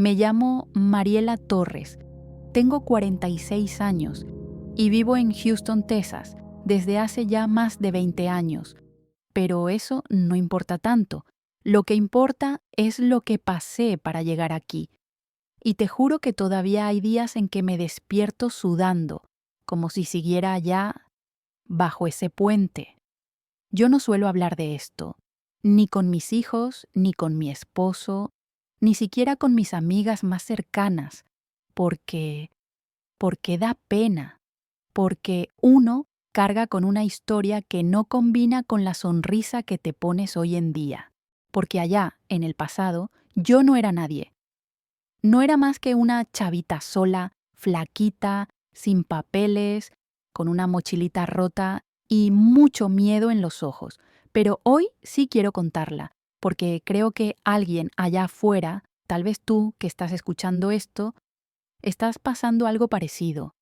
Me llamo Mariela Torres, tengo 46 años y vivo en Houston, Texas, desde hace ya más de 20 años. Pero eso no importa tanto. Lo que importa es lo que pasé para llegar aquí. Y te juro que todavía hay días en que me despierto sudando, como si siguiera allá, bajo ese puente. Yo no suelo hablar de esto, ni con mis hijos, ni con mi esposo, ni siquiera con mis amigas más cercanas, porque da pena, porque uno carga con una historia que no combina con la sonrisa que te pones hoy en día. Porque allá, en el pasado, yo no era nadie. No era más que una chavita sola, flaquita, sin papeles, con una mochilita rota y mucho miedo en los ojos. Pero hoy sí quiero contarla, porque creo que alguien allá afuera, tal vez tú que estás escuchando esto, estás pasando algo parecido.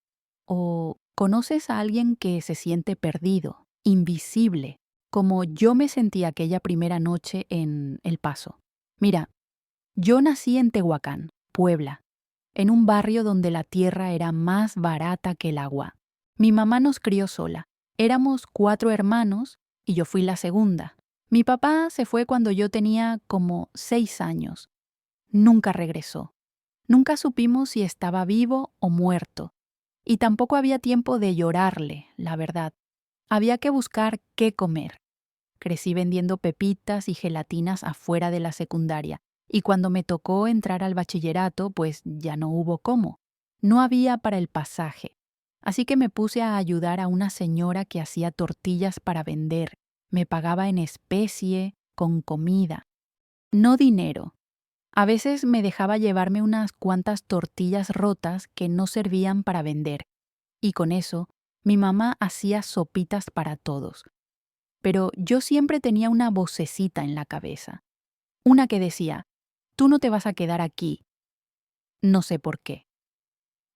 O conoces a alguien que se siente perdido, invisible, como yo me sentí aquella primera noche en El Paso. Mira, yo nací en Tehuacán, Puebla, en un barrio donde la tierra era más barata que el agua. Mi mamá nos crió sola. Éramos 4 hermanos y yo fui la segunda. Mi papá se fue cuando yo tenía como 6 años. Nunca regresó. Nunca supimos si estaba vivo o muerto. Y tampoco había tiempo de llorarle, la verdad. Había que buscar qué comer. Crecí vendiendo pepitas y gelatinas afuera de la secundaria. Y cuando me tocó entrar al bachillerato, pues ya no hubo cómo. No había para el pasaje. Así que me puse a ayudar a una señora que hacía tortillas para vender. Me pagaba en especie, con comida. No dinero. A veces me dejaba llevarme unas cuantas tortillas rotas que no servían para vender. Y con eso, mi mamá hacía sopitas para todos. Pero yo siempre tenía una vocecita en la cabeza. Una que decía, tú no te vas a quedar aquí. No sé por qué.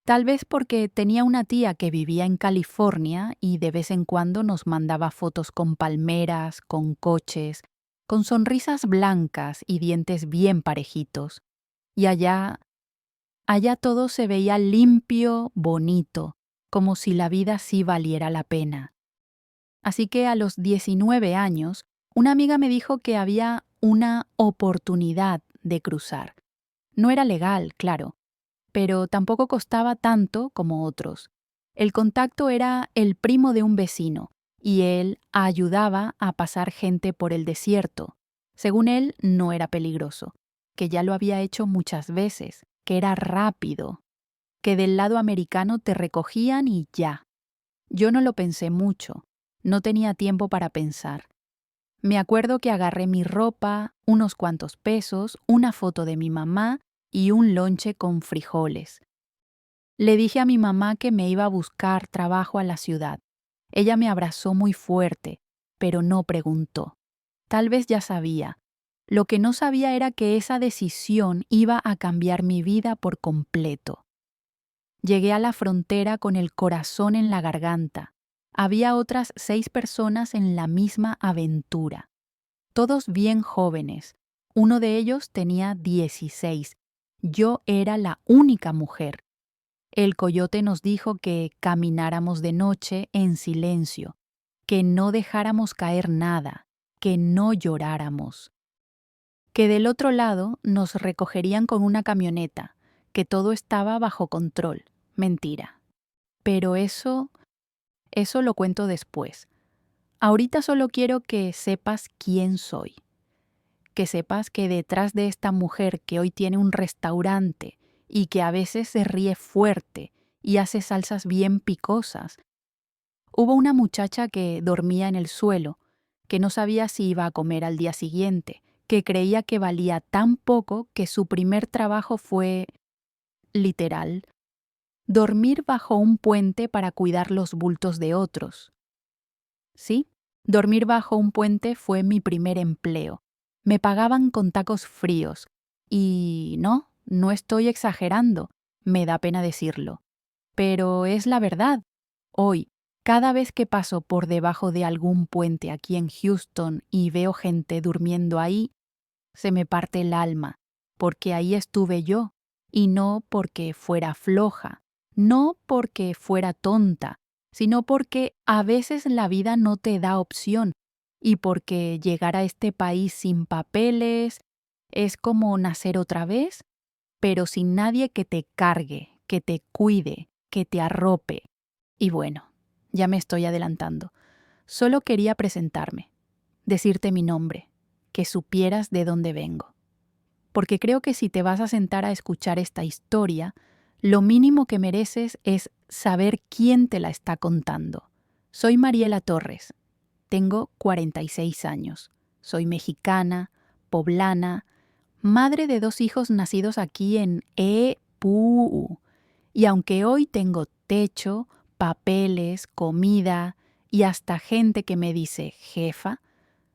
Tal vez porque tenía una tía que vivía en California y de vez en cuando nos mandaba fotos con palmeras, con coches, con sonrisas blancas y dientes bien parejitos. Y allá todo se veía limpio, bonito, como si la vida sí valiera la pena. Así que a los 19 años, una amiga me dijo que había una oportunidad de cruzar. No era legal, claro, pero tampoco costaba tanto como otros. El contacto era el primo de un vecino, y él ayudaba a pasar gente por el desierto. Según él, no era peligroso, que ya lo había hecho muchas veces, que era rápido, que del lado americano te recogían y ya. Yo no lo pensé mucho, no tenía tiempo para pensar. Me acuerdo que agarré mi ropa, unos cuantos pesos, una foto de mi mamá y un lonche con frijoles. Le dije a mi mamá que me iba a buscar trabajo a la ciudad. Ella me abrazó muy fuerte, pero no preguntó. Tal vez ya sabía. Lo que no sabía era que esa decisión iba a cambiar mi vida por completo. Llegué a la frontera con el corazón en la garganta. Había otras 6 personas en la misma aventura. Todos bien jóvenes. Uno de ellos tenía 16. Yo era la única mujer. El coyote nos dijo que camináramos de noche en silencio, que no dejáramos caer nada, que no lloráramos. Que del otro lado nos recogerían con una camioneta, que todo estaba bajo control. Mentira. Pero eso lo cuento después. Ahorita solo quiero que sepas quién soy. Que sepas que detrás de esta mujer que hoy tiene un restaurante y que a veces se ríe fuerte y hace salsas bien picosas, hubo una muchacha que dormía en el suelo, que no sabía si iba a comer al día siguiente, que creía que valía tan poco que su primer trabajo fue, literal, dormir bajo un puente para cuidar los bultos de otros. Sí, dormir bajo un puente fue mi primer empleo. Me pagaban con tacos fríos. Y no estoy exagerando, me da pena decirlo. Pero es la verdad. Hoy, cada vez que paso por debajo de algún puente aquí en Houston y veo gente durmiendo ahí, se me parte el alma, porque ahí estuve yo, Y no porque fuera floja, no porque fuera tonta, sino porque a veces la vida no te da opción y porque llegar a este país sin papeles es como nacer otra vez, pero sin nadie que te cargue, que te cuide, que te arrope. Y bueno, ya me estoy adelantando. Solo quería presentarme, decirte mi nombre, que supieras de dónde vengo. Porque creo que si te vas a sentar a escuchar esta historia, lo mínimo que mereces es saber quién te la está contando. Soy Mariela Torres, tengo 46 años, soy mexicana, poblana, madre de 2 hijos nacidos aquí en EPU. Y aunque hoy tengo techo, papeles, comida y hasta gente que me dice jefa,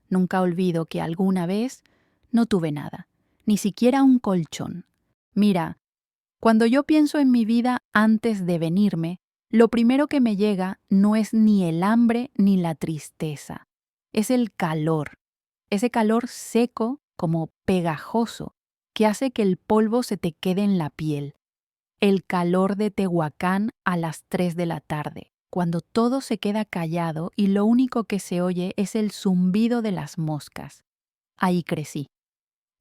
nunca olvido que alguna vez no tuve nada, ni siquiera un colchón. Mira, cuando yo pienso en mi vida antes de venirme, lo primero que me llega no es ni el hambre ni la tristeza, es el calor, ese calor seco como pegajoso que hace que el polvo se te quede en la piel, el calor de Tehuacán a las 3 de la tarde, cuando todo se queda callado y lo único que se oye es el zumbido de las moscas. Ahí crecí,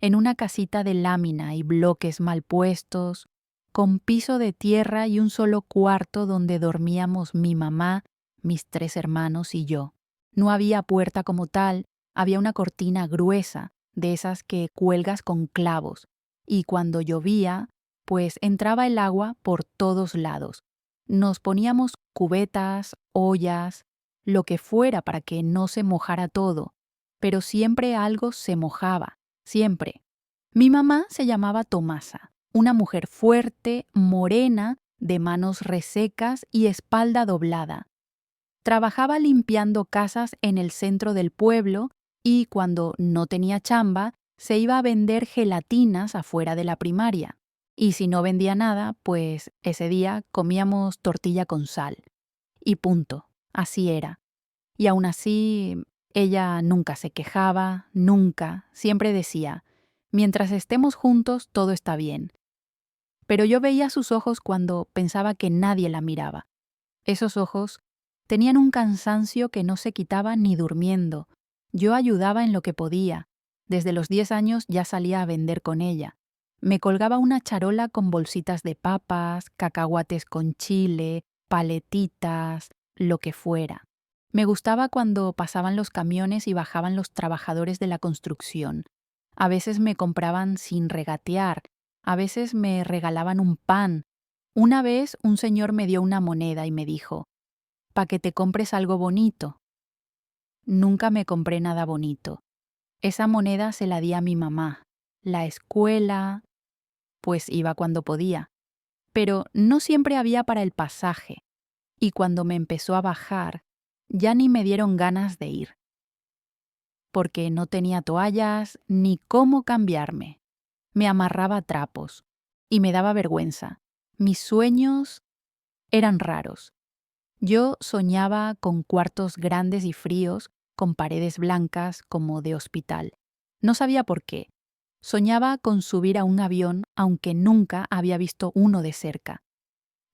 en una casita de lámina y bloques mal puestos, con piso de tierra y un solo cuarto donde dormíamos mi mamá, mis 3 hermanos y yo. No había puerta como tal, había una cortina gruesa, de esas que cuelgas con clavos, y cuando llovía, pues entraba el agua por todos lados. Nos poníamos cubetas, ollas, lo que fuera para que no se mojara todo, pero siempre algo se mojaba, siempre. Mi mamá se llamaba Tomasa, una mujer fuerte, morena, de manos resecas y espalda doblada. Trabajaba limpiando casas en el centro del pueblo y cuando no tenía chamba, se iba a vender gelatinas afuera de la primaria. Y si no vendía nada, pues ese día comíamos tortilla con sal. Y punto, así era. Y aún así, ella nunca se quejaba, nunca, siempre decía, mientras estemos juntos todo está bien. Pero yo veía sus ojos cuando pensaba que nadie la miraba. Esos ojos tenían un cansancio que no se quitaba ni durmiendo. Yo ayudaba en lo que podía. Desde los 10 años ya salía a vender con ella. Me colgaba una charola con bolsitas de papas, cacahuates con chile, paletitas, lo que fuera. Me gustaba cuando pasaban los camiones y bajaban los trabajadores de la construcción. A veces me compraban sin regatear, a veces me regalaban un pan. Una vez un señor me dio una moneda y me dijo, «Pa' que te compres algo bonito». Nunca me compré nada bonito. Esa moneda se la di a mi mamá. La escuela, pues iba cuando podía. Pero no siempre había para el pasaje. Y cuando me empezó a bajar, ya ni me dieron ganas de ir. Porque no tenía toallas ni cómo cambiarme. Me amarraba a trapos. Y me daba vergüenza. Mis sueños eran raros. Yo soñaba con cuartos grandes y fríos, con paredes blancas como de hospital. No sabía por qué. Soñaba con subir a un avión, aunque nunca había visto uno de cerca.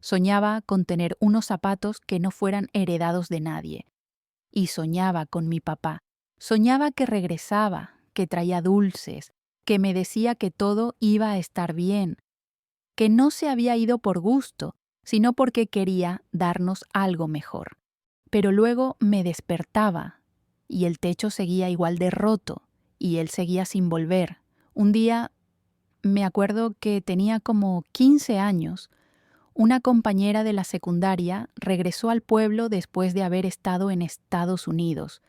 Soñaba con tener unos zapatos que no fueran heredados de nadie. Y soñaba con mi papá. Soñaba que regresaba, que traía dulces, que me decía que todo iba a estar bien, que no se había ido por gusto, sino porque quería darnos algo mejor. Pero luego me despertaba, y el techo seguía igual de roto, y él seguía sin volver. Un día, me acuerdo que tenía como 15 años, una compañera de la secundaria regresó al pueblo después de haber estado en Estados Unidos.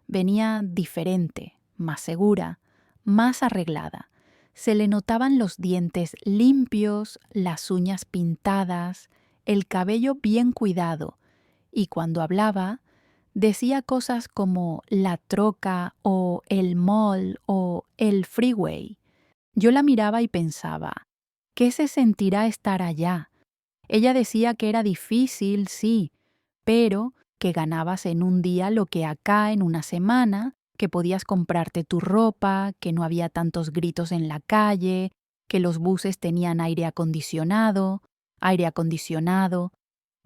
Venía diferente, más segura, más arreglada. Se le notaban los dientes limpios, las uñas pintadas, el cabello bien cuidado, y cuando hablaba, decía cosas como la troca o el mall o el freeway. Yo la miraba y pensaba, ¿qué se sentirá estar allá? Ella decía que era difícil, sí, pero que ganabas en un día lo que acá en una semana, que podías comprarte tu ropa, que no había tantos gritos en la calle, que los buses tenían aire acondicionado.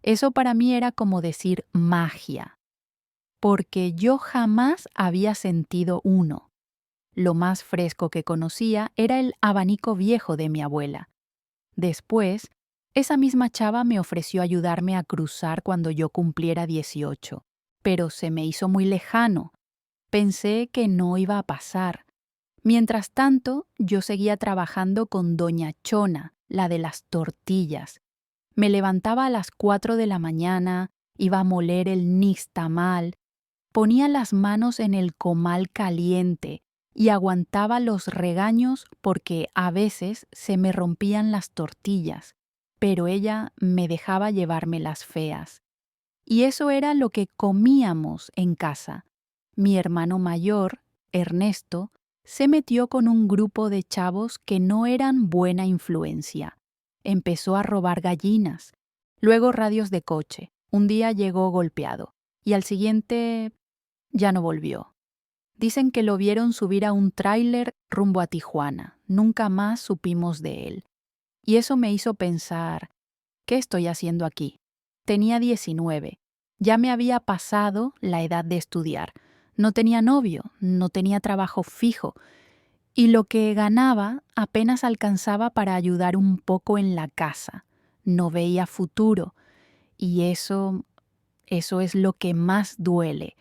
Eso para mí era como decir magia, porque yo jamás había sentido uno. Lo más fresco que conocía era el abanico viejo de mi abuela. Después, esa misma chava me ofreció ayudarme a cruzar cuando yo cumpliera 18, pero se me hizo muy lejano. Pensé que no iba a pasar. Mientras tanto, yo seguía trabajando con Doña Chona, la de las tortillas. Me levantaba a las 4 de la mañana, iba a moler el nixtamal, ponía las manos en el comal caliente y aguantaba los regaños porque a veces se me rompían las tortillas, pero ella me dejaba llevarme las feas. Y eso era lo que comíamos en casa. Mi hermano mayor, Ernesto, se metió con un grupo de chavos que no eran buena influencia. Empezó a robar gallinas, luego radios de coche. Un día llegó golpeado y al siguiente ya no volvió. Dicen que lo vieron subir a un tráiler rumbo a Tijuana. Nunca más supimos de él. Y eso me hizo pensar, ¿qué estoy haciendo aquí? Tenía 19. Ya me había pasado la edad de estudiar. No tenía novio, no tenía trabajo fijo. Y lo que ganaba apenas alcanzaba para ayudar un poco en la casa. No veía futuro. Y eso es lo que más duele.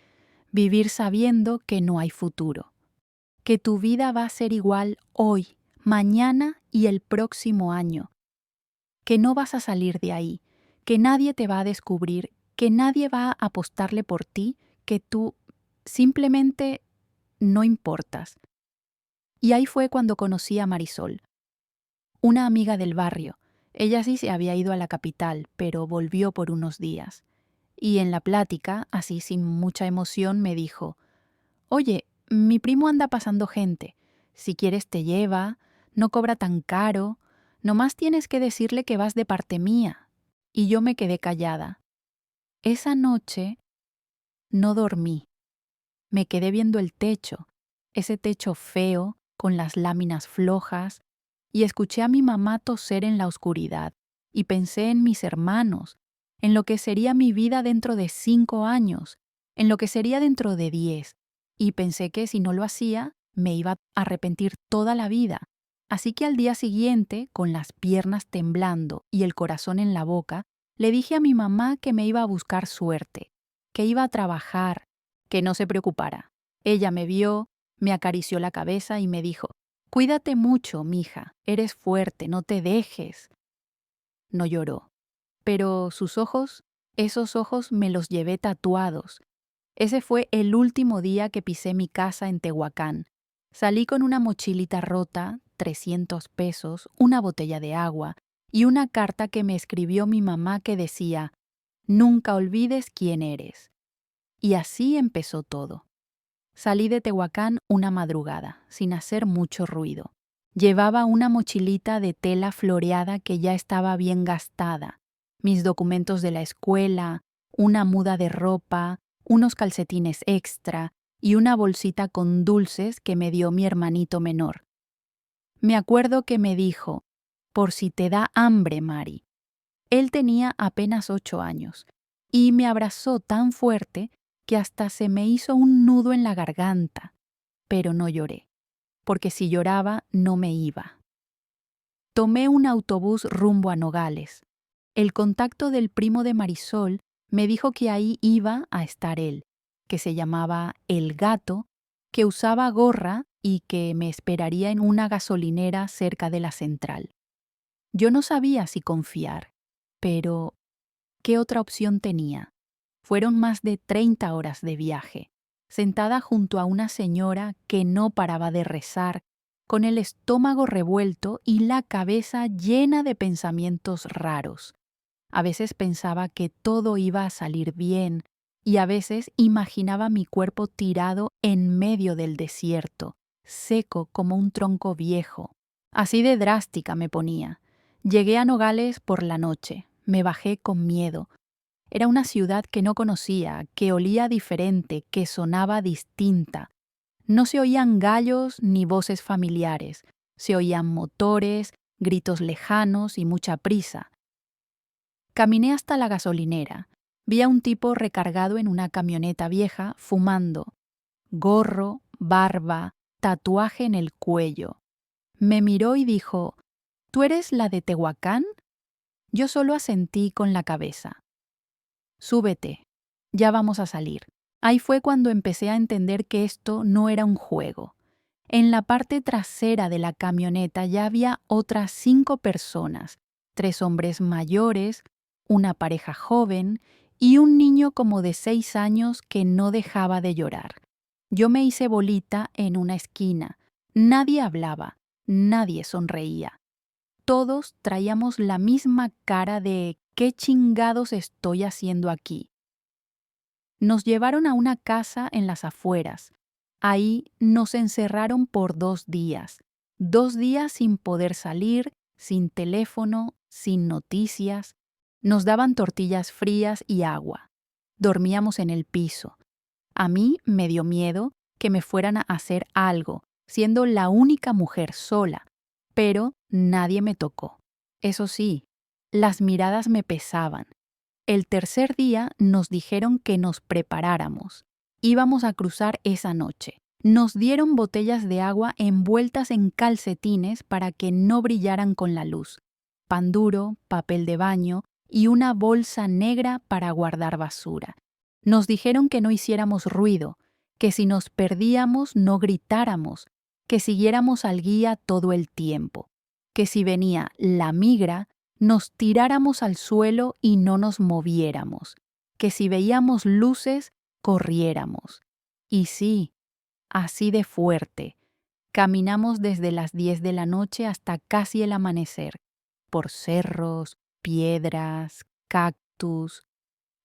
Vivir sabiendo que no hay futuro, que tu vida va a ser igual hoy, mañana y el próximo año, que no vas a salir de ahí, que nadie te va a descubrir, que nadie va a apostarle por ti, que tú simplemente no importas. Y ahí fue cuando conocí a Marisol, una amiga del barrio. Ella sí se había ido a la capital, pero volvió por unos días. Y en la plática, así sin mucha emoción, me dijo: «Oye, mi primo anda pasando gente. Si quieres te lleva, no cobra tan caro. Nomás tienes que decirle que vas de parte mía». Y yo me quedé callada. Esa noche no dormí. Me quedé viendo el techo, ese techo feo, con las láminas flojas, y escuché a mi mamá toser en la oscuridad, y pensé en mis hermanos, en lo que sería mi vida dentro de 5 años, en lo que sería dentro de 10, y pensé que si no lo hacía, me iba a arrepentir toda la vida. Así que al día siguiente, con las piernas temblando y el corazón en la boca, le dije a mi mamá que me iba a buscar suerte, que iba a trabajar, que no se preocupara. Ella me vio, me acarició la cabeza y me dijo: «Cuídate mucho, mija, eres fuerte, no te dejes». No lloró, pero sus ojos, esos ojos me los llevé tatuados. Ese fue el último día que pisé mi casa en Tehuacán. Salí con una mochilita rota, 300 pesos, una botella de agua y una carta que me escribió mi mamá que decía: «Nunca olvides quién eres». Y así empezó todo. Salí de Tehuacán una madrugada, sin hacer mucho ruido. Llevaba una mochilita de tela floreada que ya estaba bien gastada, mis documentos de la escuela, una muda de ropa, unos calcetines extra y una bolsita con dulces que me dio mi hermanito menor. Me acuerdo que me dijo: «Por si te da hambre, Mari». Él tenía apenas 8 años y me abrazó tan fuerte que hasta se me hizo un nudo en la garganta, pero no lloré, porque si lloraba no me iba. Tomé un autobús rumbo a Nogales. El contacto del primo de Marisol me dijo que ahí iba a estar él, que se llamaba El Gato, que usaba gorra y que me esperaría en una gasolinera cerca de la central. Yo no sabía si confiar, pero ¿qué otra opción tenía? Fueron más de 30 horas de viaje, sentada junto a una señora que no paraba de rezar, con el estómago revuelto y la cabeza llena de pensamientos raros. A veces pensaba que todo iba a salir bien y a veces imaginaba mi cuerpo tirado en medio del desierto, seco como un tronco viejo. Así de drástica me ponía. Llegué a Nogales por la noche. Me bajé con miedo. Era una ciudad que no conocía, que olía diferente, que sonaba distinta. No se oían gallos ni voces familiares, Se oían motores, gritos lejanos y mucha prisa. Caminé hasta la gasolinera. Vi a un tipo recargado en una camioneta vieja, fumando. Gorro, barba, tatuaje en el cuello. Me miró y dijo, ¿tú eres la de Tehuacán? Yo solo asentí con la cabeza. Súbete, ya vamos a salir. Ahí fue cuando empecé a entender que esto no era un juego. En la parte trasera de la camioneta ya había otras 5 personas, 3 hombres mayores, una pareja joven y un niño como de 6 años que no dejaba de llorar. Yo me hice bolita en una esquina. Nadie hablaba, nadie sonreía. Todos traíamos la misma cara de ¿qué chingados estoy haciendo aquí? Nos llevaron a una casa en las afueras. Ahí nos encerraron por 2 días. 2 días sin poder salir, sin teléfono, sin noticias. Nos daban tortillas frías y agua. Dormíamos en el piso. A mí me dio miedo que me fueran a hacer algo, siendo la única mujer sola, pero nadie me tocó. Eso sí, las miradas me pesaban. El tercer día nos dijeron que nos preparáramos. Íbamos a cruzar esa noche. Nos dieron botellas de agua envueltas en calcetines para que no brillaran con la luz, pan duro, papel de baño y una bolsa negra para guardar basura. Nos dijeron que no hiciéramos ruido, que si nos perdíamos no gritáramos, que siguiéramos al guía todo el tiempo, que si venía la migra, nos tiráramos al suelo y no nos moviéramos, que si veíamos luces, corriéramos. Y sí, así de fuerte. Caminamos desde las 10 de la noche hasta casi el amanecer, por cerros, piedras, cactus.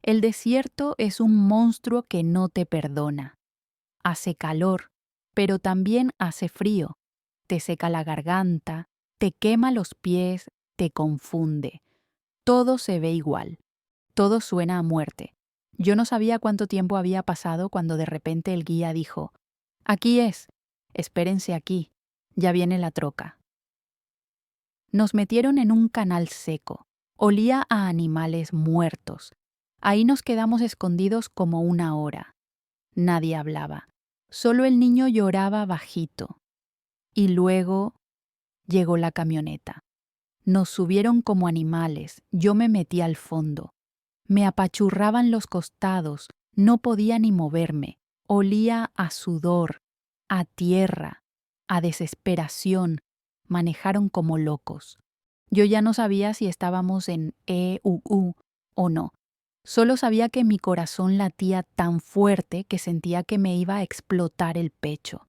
El desierto es un monstruo que no te perdona. Hace calor, pero también hace frío. Te seca la garganta, te quema los pies, te confunde. Todo se ve igual. Todo suena a muerte. Yo no sabía cuánto tiempo había pasado cuando de repente el guía dijo, «Aquí es. Espérense aquí. Ya viene la troca». Nos metieron en un canal seco. Olía a animales muertos. Ahí nos quedamos escondidos como 1 hora. Nadie hablaba. Solo el niño lloraba bajito. Y luego llegó la camioneta. Nos subieron como animales. Yo me metí al fondo. Me apachurraban los costados. No podía ni moverme. Olía a sudor, a tierra, a desesperación. Manejaron como locos. Yo ya no sabía si estábamos en EUU o no. Solo sabía que mi corazón latía tan fuerte que sentía que me iba a explotar el pecho.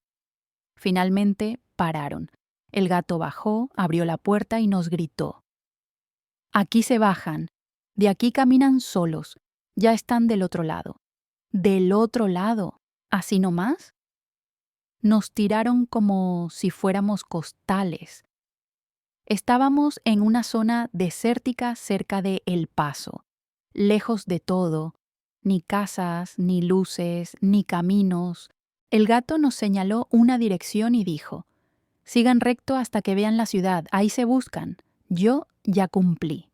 Finalmente pararon. El gato bajó, abrió la puerta y nos gritó. «Aquí se bajan. De aquí caminan solos. Ya están del otro lado». «¿Del otro lado? ¿Así nomás?» Nos tiraron como si fuéramos costales. Estábamos en una zona desértica cerca de El Paso, lejos de todo, ni casas, ni luces, ni caminos. El gato nos señaló una dirección y dijo, «Sigan recto hasta que vean la ciudad, ahí se buscan». Yo ya cumplí.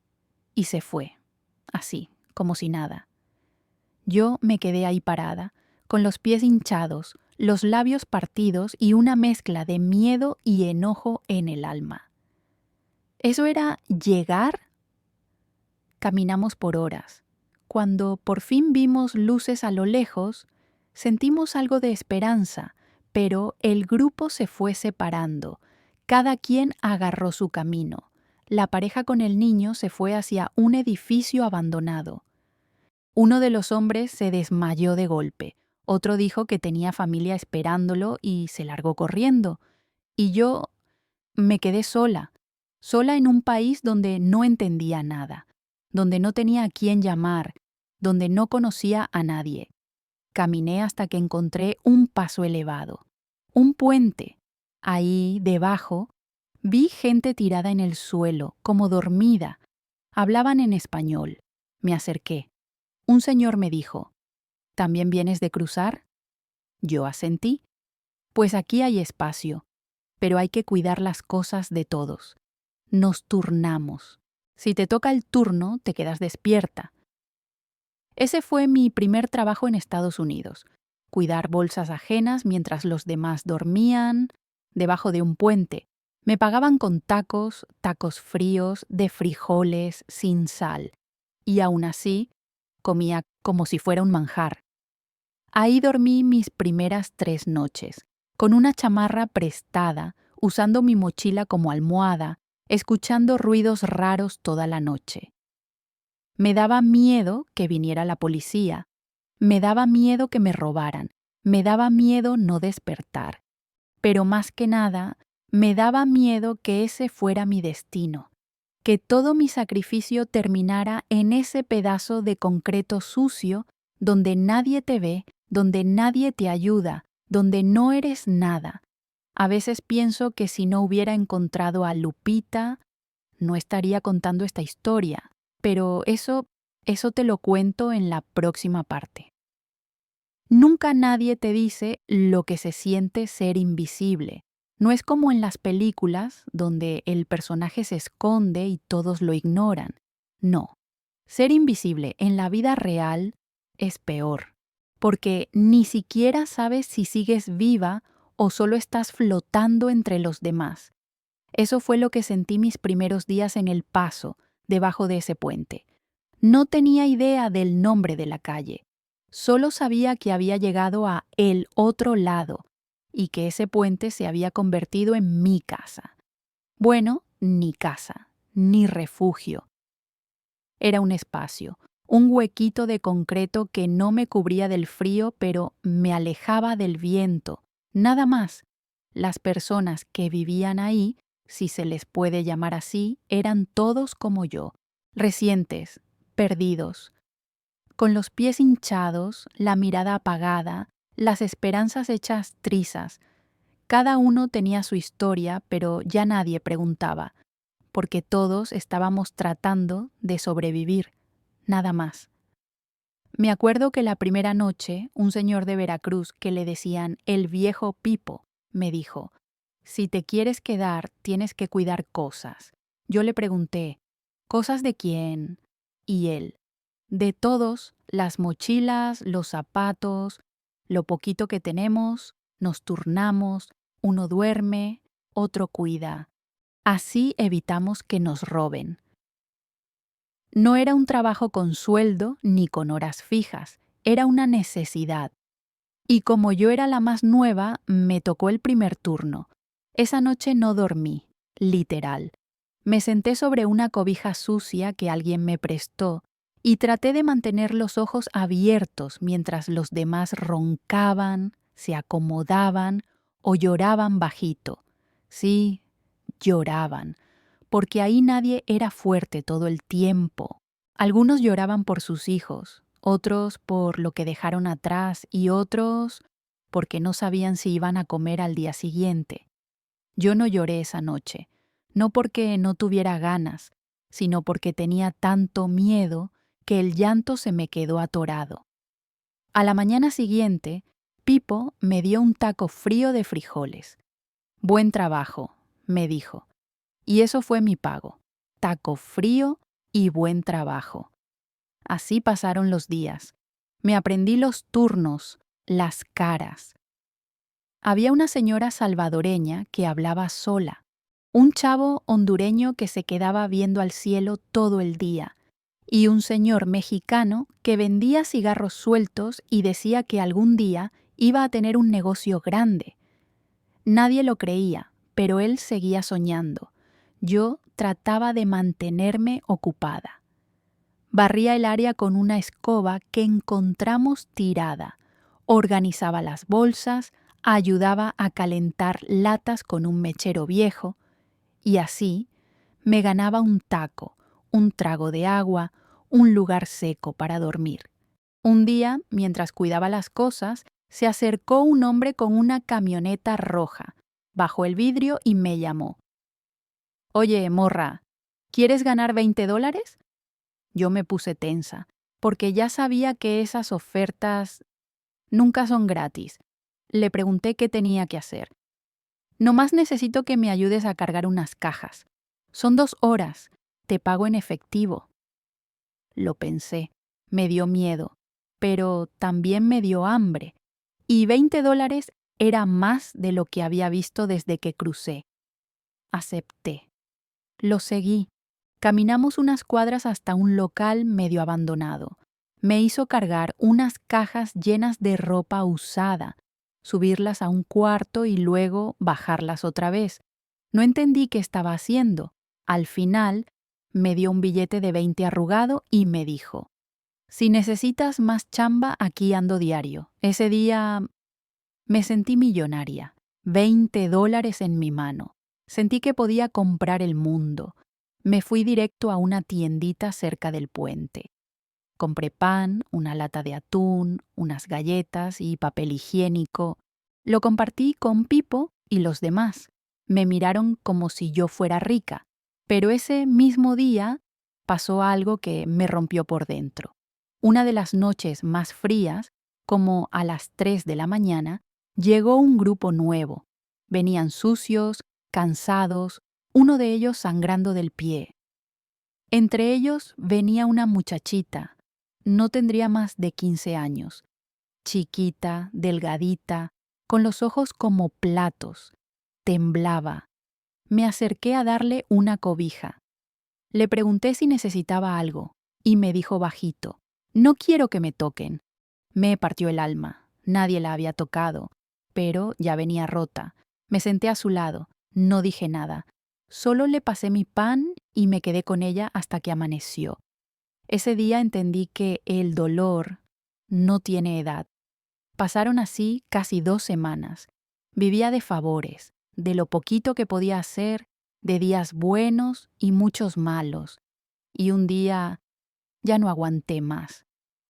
Y se fue, así, como si nada. Yo me quedé ahí parada, con los pies hinchados, los labios partidos y una mezcla de miedo y enojo en el alma. ¿Eso era llegar? Caminamos por horas. Cuando por fin vimos luces a lo lejos, sentimos algo de esperanza, pero el grupo se fue separando. Cada quien agarró su camino. La pareja con el niño se fue hacia un edificio abandonado. Uno de los hombres se desmayó de golpe. Otro dijo que tenía familia esperándolo y se largó corriendo. Y yo me quedé sola en un país donde no entendía nada, donde no tenía a quién llamar, donde no conocía a nadie. Caminé hasta que encontré un paso elevado, un puente. Ahí, debajo, vi gente tirada en el suelo, como dormida. Hablaban en español. Me acerqué. Un señor me dijo, «¿También vienes de cruzar?» Yo asentí. «Pues aquí hay espacio». pero hay que cuidar las cosas de todos. Nos turnamos. Si te toca el turno, te quedas despierta. Ese fue mi primer trabajo en Estados Unidos. Cuidar bolsas ajenas mientras los demás dormían, debajo de un puente. Me pagaban con tacos, tacos fríos, de frijoles, sin sal. Y aún así, comía como si fuera un manjar. Ahí dormí mis primeras 3 noches, con una chamarra prestada, usando mi mochila como almohada, escuchando ruidos raros toda la noche. Me daba miedo que viniera la policía, me daba miedo que me robaran, me daba miedo no despertar. Pero más que nada, me daba miedo que ese fuera mi destino, que todo mi sacrificio terminara en ese pedazo de concreto sucio donde nadie te ve, donde nadie te ayuda, donde no eres nada. A veces pienso que si no hubiera encontrado a Lupita, no estaría contando esta historia, pero eso te lo cuento en la próxima parte. Nunca nadie te dice lo que se siente ser invisible. No es como en las películas, donde el personaje se esconde y todos lo ignoran. No. Ser invisible en la vida real es peor, porque ni siquiera sabes si sigues viva o solo estás flotando entre los demás. Eso fue lo que sentí mis primeros días en El Paso, debajo de ese puente. No tenía idea del nombre de la calle. Solo sabía que había llegado a el otro lado y que ese puente se había convertido en mi casa. Bueno, ni casa, ni refugio. Era un espacio, un huequito de concreto que no me cubría del frío, pero me alejaba del viento. Nada más. Las personas que vivían ahí, si se les puede llamar así, eran todos como yo, recientes, perdidos, con los pies hinchados, la mirada apagada, las esperanzas hechas trizas. Cada uno tenía su historia, pero ya nadie preguntaba, porque todos estábamos tratando de sobrevivir, nada más. Me acuerdo que la primera noche, un señor de Veracruz que le decían el viejo Pipo, me dijo, si te quieres quedar, tienes que cuidar cosas. Yo le pregunté, ¿cosas de quién? Y él, de todos, las mochilas, los zapatos, lo poquito que tenemos, nos turnamos, uno duerme, otro cuida. Así evitamos que nos roben. No era un trabajo con sueldo ni con horas fijas, era una necesidad. Y como yo era la más nueva, me tocó el primer turno. Esa noche no dormí, literal. Me senté sobre una cobija sucia que alguien me prestó y traté de mantener los ojos abiertos mientras los demás roncaban, se acomodaban o lloraban bajito. Sí, lloraban, porque ahí nadie era fuerte todo el tiempo. Algunos lloraban por sus hijos, otros por lo que dejaron atrás y otros porque no sabían si iban a comer al día siguiente. Yo no lloré esa noche, no porque no tuviera ganas, sino porque tenía tanto miedo que el llanto se me quedó atorado. A la mañana siguiente, Pipo me dio un taco frío de frijoles. Buen trabajo, me dijo. Y eso fue mi pago, taco frío y buen trabajo. Así pasaron los días. Me aprendí los turnos, las caras. Había una señora salvadoreña que hablaba sola, un chavo hondureño que se quedaba viendo al cielo todo el día, y un señor mexicano que vendía cigarros sueltos y decía que algún día iba a tener un negocio grande. Nadie lo creía, pero él seguía soñando. Yo trataba de mantenerme ocupada. Barría el área con una escoba que encontramos tirada, organizaba las bolsas, ayudaba a calentar latas con un mechero viejo, y así me ganaba un taco, un trago de agua, un lugar seco para dormir. Un día, mientras cuidaba las cosas, se acercó un hombre con una camioneta roja, bajó el vidrio y me llamó. Oye, morra, ¿quieres ganar $20? Yo me puse tensa, porque ya sabía que esas ofertas nunca son gratis. Le pregunté qué tenía que hacer. Nomás necesito que me ayudes a cargar unas cajas. Son 2 horas. Te pago en efectivo. Lo pensé. Me dio miedo, pero también me dio hambre. Y $20 era más de lo que había visto desde que crucé. Acepté. Lo seguí. Caminamos unas cuadras hasta un local medio abandonado. Me hizo cargar unas cajas llenas de ropa usada, subirlas a un cuarto y luego bajarlas otra vez. No entendí qué estaba haciendo. Al final, me dio un billete de 20 arrugado y me dijo: si necesitas más chamba, aquí ando diario. Ese día me sentí millonaria. $20 en mi mano. Sentí que podía comprar el mundo. Me fui directo a una tiendita cerca del puente. Compré pan, una lata de atún, unas galletas y papel higiénico. Lo compartí con Pipo y los demás. Me miraron como si yo fuera rica, pero ese mismo día pasó algo que me rompió por dentro. Una de las noches más frías, como a las 3 de la mañana, llegó un grupo nuevo. Venían sucios, cansados, uno de ellos sangrando del pie. Entre ellos venía una muchachita, no tendría más de 15 años, chiquita, delgadita, con los ojos como platos. Temblaba. Me acerqué a darle una cobija. Le pregunté si necesitaba algo, y me dijo bajito: no quiero que me toquen. Me partió el alma. Nadie la había tocado, pero ya venía rota. Me senté a su lado. No dije nada. Solo le pasé mi pan y me quedé con ella hasta que amaneció. Ese día entendí que el dolor no tiene edad. Pasaron así casi 2 semanas. Vivía de favores, de lo poquito que podía hacer, de días buenos y muchos malos. Y un día ya no aguanté más.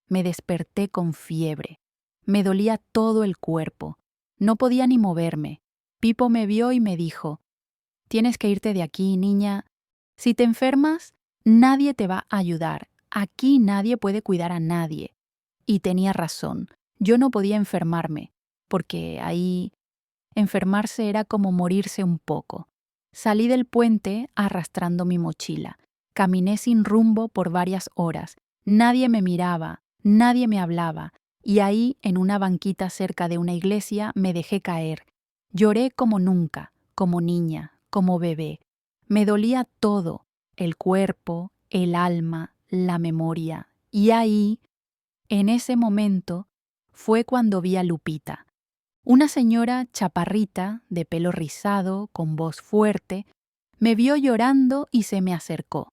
Me desperté con fiebre. Me dolía todo el cuerpo. No podía ni moverme. Pipo me vio y me dijo: tienes que irte de aquí, niña. Si te enfermas, nadie te va a ayudar. Aquí nadie puede cuidar a nadie. Y tenía razón. Yo no podía enfermarme, porque ahí enfermarse era como morirse un poco. Salí del puente arrastrando mi mochila. Caminé sin rumbo por varias horas. Nadie me miraba, nadie me hablaba. Y ahí, en una banquita cerca de una iglesia, me dejé caer. Lloré como nunca, como niña, como bebé. Me dolía todo, el cuerpo, el alma, la memoria. Y ahí, en ese momento, fue cuando vi a Lupita. Una señora chaparrita, de pelo rizado, con voz fuerte, me vio llorando y se me acercó.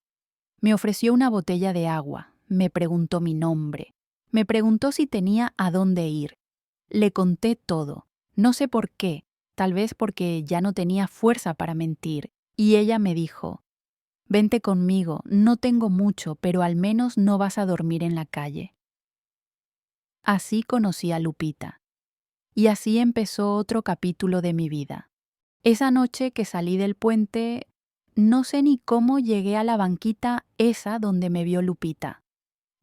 Me ofreció una botella de agua, me preguntó mi nombre, me preguntó si tenía a dónde ir. Le conté todo, no sé por qué, tal vez porque ya no tenía fuerza para mentir, y ella me dijo: vente conmigo, no tengo mucho, pero al menos no vas a dormir en la calle. Así conocí a Lupita. Y así empezó otro capítulo de mi vida. Esa noche que salí del puente, no sé ni cómo llegué a la banquita esa donde me vio Lupita.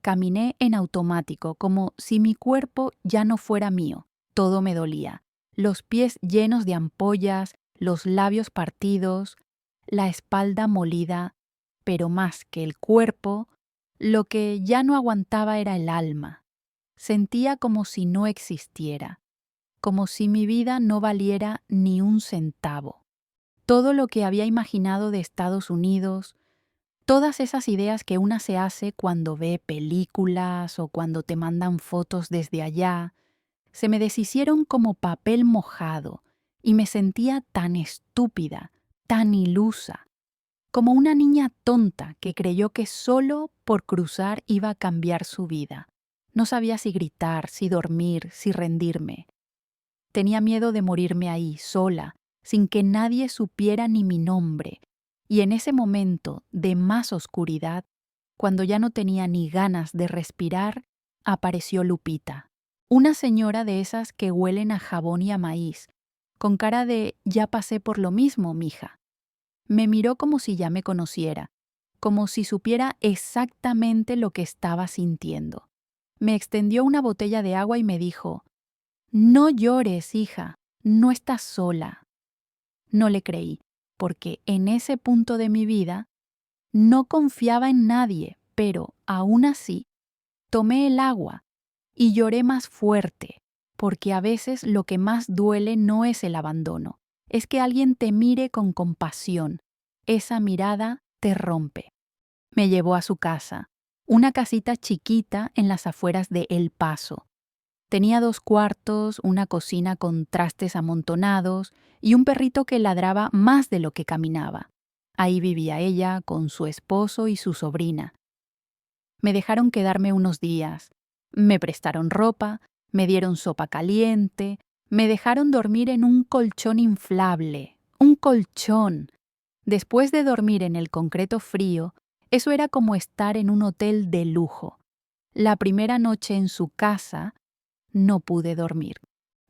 Caminé en automático, como si mi cuerpo ya no fuera mío. Todo me dolía. Los pies llenos de ampollas, los labios partidos, la espalda molida, pero más que el cuerpo, lo que ya no aguantaba era el alma. Sentía como si no existiera, como si mi vida no valiera ni un centavo. Todo lo que había imaginado de Estados Unidos, todas esas ideas que una se hace cuando ve películas o cuando te mandan fotos desde allá, se me deshicieron como papel mojado y me sentía tan estúpida, tan ilusa, como una niña tonta que creyó que solo por cruzar iba a cambiar su vida. No sabía si gritar, si dormir, si rendirme. Tenía miedo de morirme ahí, sola, sin que nadie supiera ni mi nombre. Y en ese momento de más oscuridad, cuando ya no tenía ni ganas de respirar, apareció Lupita. Una señora de esas que huelen a jabón y a maíz, con cara de «ya pasé por lo mismo, mija». Me miró como si ya me conociera, como si supiera exactamente lo que estaba sintiendo. Me extendió una botella de agua y me dijo: «No llores, hija, no estás sola». No le creí, porque en ese punto de mi vida no confiaba en nadie, pero aún así tomé el agua y lloré más fuerte, porque a veces lo que más duele no es el abandono, es que alguien te mire con compasión. Esa mirada te rompe. Me llevó a su casa, una casita chiquita en las afueras de El Paso. Tenía 2 cuartos, una cocina con trastes amontonados y un perrito que ladraba más de lo que caminaba. Ahí vivía ella con su esposo y su sobrina. Me dejaron quedarme unos días. Me prestaron ropa, me dieron sopa caliente, me dejaron dormir en un colchón inflable. ¡Un colchón! Después de dormir en el concreto frío, eso era como estar en un hotel de lujo. La primera noche en su casa no pude dormir.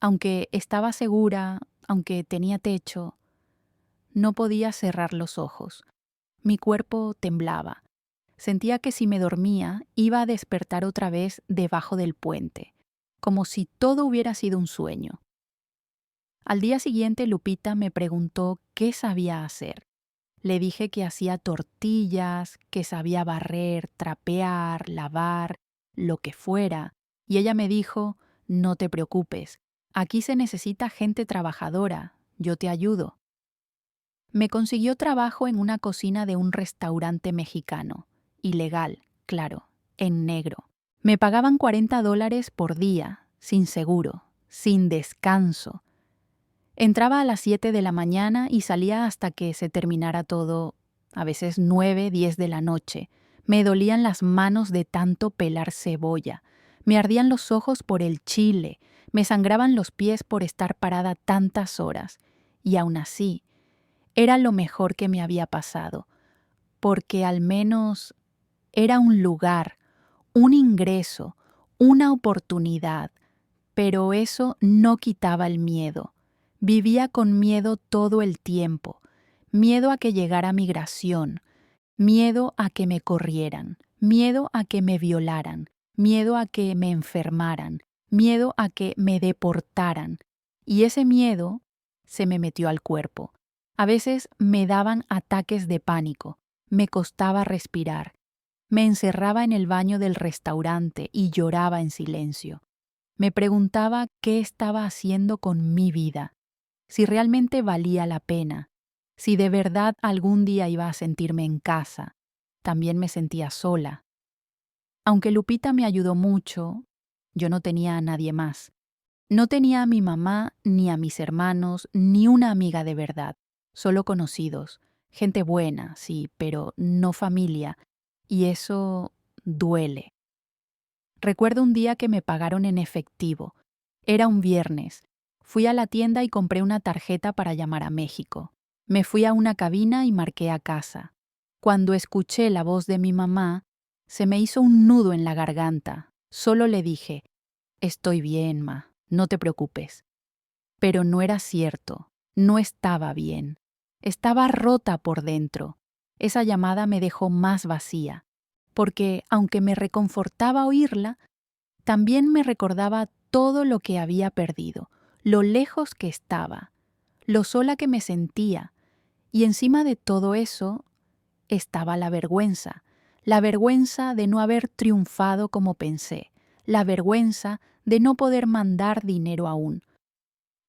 Aunque estaba segura, aunque tenía techo, no podía cerrar los ojos. Mi cuerpo temblaba. Sentía que si me dormía iba a despertar otra vez debajo del puente, como si todo hubiera sido un sueño. Al día siguiente Lupita me preguntó qué sabía hacer. Le dije que hacía tortillas, que sabía barrer, trapear, lavar, lo que fuera, y ella me dijo, no te preocupes, aquí se necesita gente trabajadora, yo te ayudo. Me consiguió trabajo en una cocina de un restaurante mexicano, ilegal, claro, en negro. Me pagaban $40 por día, sin seguro, sin descanso. Entraba a las 7 de la mañana y salía hasta que se terminara todo, a veces 9, 10 de la noche. Me dolían las manos de tanto pelar cebolla. Me ardían los ojos por el chile. Me sangraban los pies por estar parada tantas horas. Y aún así, era lo mejor que me había pasado, porque al menos era un lugar, un ingreso, una oportunidad, pero eso no quitaba el miedo. Vivía con miedo todo el tiempo, miedo a que llegara migración, miedo a que me corrieran, miedo a que me violaran, miedo a que me enfermaran, miedo a que me deportaran. Y ese miedo se me metió al cuerpo. A veces me daban ataques de pánico, me costaba respirar. Me encerraba en el baño del restaurante y lloraba en silencio. Me preguntaba qué estaba haciendo con mi vida, si realmente valía la pena, si de verdad algún día iba a sentirme en casa. También me sentía sola. Aunque Lupita me ayudó mucho, yo no tenía a nadie más. No tenía a mi mamá, ni a mis hermanos, ni una amiga de verdad, solo conocidos, gente buena, sí, pero no familia, y eso duele. Recuerdo un día que me pagaron en efectivo. Era un viernes. Fui a la tienda y compré una tarjeta para llamar a México. Me fui a una cabina y marqué a casa. Cuando escuché la voz de mi mamá, se me hizo un nudo en la garganta. Solo le dije, estoy bien, ma, no te preocupes. Pero no era cierto, no estaba bien. Estaba rota por dentro. Esa llamada me dejó más vacía, porque aunque me reconfortaba oírla, también me recordaba todo lo que había perdido, lo lejos que estaba, lo sola que me sentía, y encima de todo eso estaba la vergüenza de no haber triunfado como pensé, la vergüenza de no poder mandar dinero aún,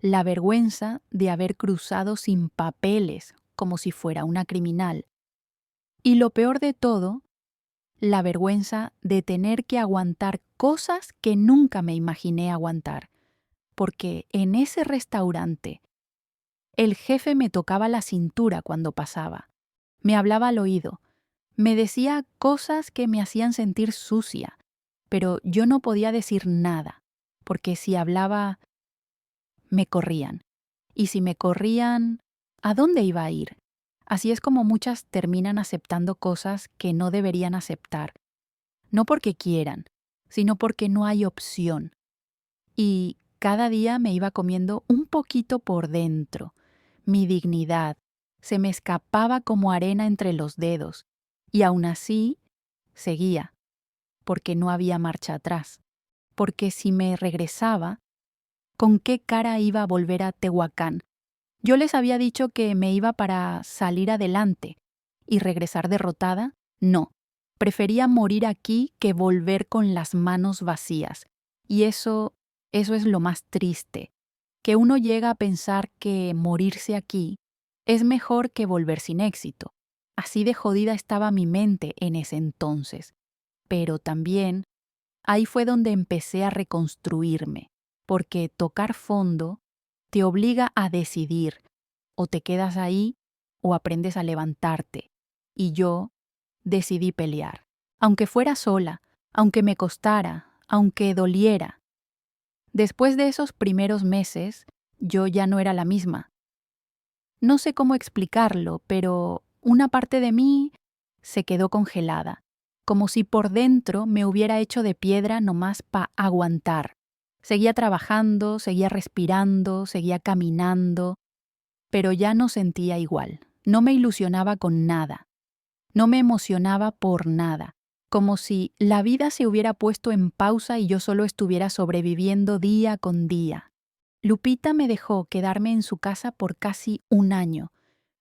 la vergüenza de haber cruzado sin papeles como si fuera una criminal. Y lo peor de todo, la vergüenza de tener que aguantar cosas que nunca me imaginé aguantar, porque en ese restaurante el jefe me tocaba la cintura cuando pasaba, me hablaba al oído, me decía cosas que me hacían sentir sucia, pero yo no podía decir nada, porque si hablaba, me corrían. Y si me corrían, ¿a dónde iba a ir? Así es como muchas terminan aceptando cosas que no deberían aceptar. No porque quieran, sino porque no hay opción. Y cada día me iba comiendo un poquito por dentro. Mi dignidad se me escapaba como arena entre los dedos. Y aún así, seguía, porque no había marcha atrás. Porque si me regresaba, ¿con qué cara iba a volver a Tehuacán, Yo les había dicho que me iba para salir adelante y regresar derrotada. No, prefería morir aquí que volver con las manos vacías. Y eso es lo más triste, que uno llega a pensar que morirse aquí es mejor que volver sin éxito. Así de jodida estaba mi mente en ese entonces. Pero también ahí fue donde empecé a reconstruirme, porque tocar fondo te obliga a decidir, o te quedas ahí o aprendes a levantarte. Y yo decidí pelear, aunque fuera sola, aunque me costara, aunque doliera. Después de esos primeros meses, yo ya no era la misma. No sé cómo explicarlo, pero una parte de mí se quedó congelada, como si por dentro me hubiera hecho de piedra nomás para aguantar. Seguía trabajando, seguía respirando, seguía caminando, pero ya no sentía igual. No me ilusionaba con nada, no me emocionaba por nada, como si la vida se hubiera puesto en pausa y yo solo estuviera sobreviviendo día con día. Lupita me dejó quedarme en su casa por casi un año.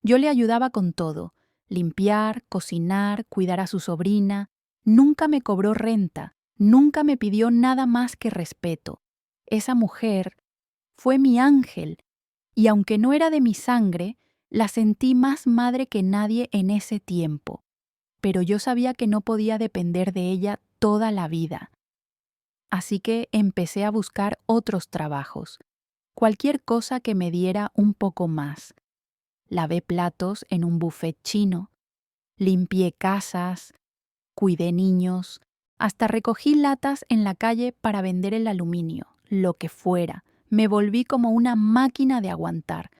Yo le ayudaba con todo: limpiar, cocinar, cuidar a su sobrina. Nunca me cobró renta, nunca me pidió nada más que respeto. Esa mujer fue mi ángel, y aunque no era de mi sangre, la sentí más madre que nadie en ese tiempo. Pero yo sabía que no podía depender de ella toda la vida. Así que empecé a buscar otros trabajos, cualquier cosa que me diera un poco más. Lavé platos en un buffet chino, limpié casas, cuidé niños, hasta recogí latas en la calle para vender el aluminio, lo que fuera. Me volví como una máquina de aguantar.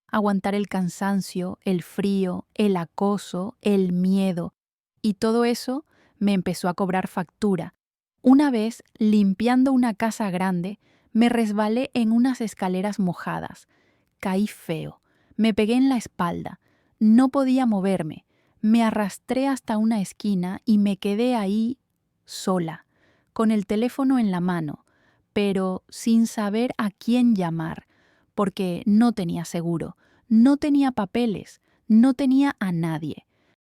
Aguantar el cansancio, el frío, el acoso, el miedo. Y todo eso me empezó a cobrar factura. Una vez, limpiando una casa grande, me resbalé en unas escaleras mojadas. Caí feo. Me pegué en la espalda. No podía moverme. Me arrastré hasta una esquina y me quedé ahí sola, con el teléfono en la mano, pero sin saber a quién llamar, porque no tenía seguro, no tenía papeles, no tenía a nadie.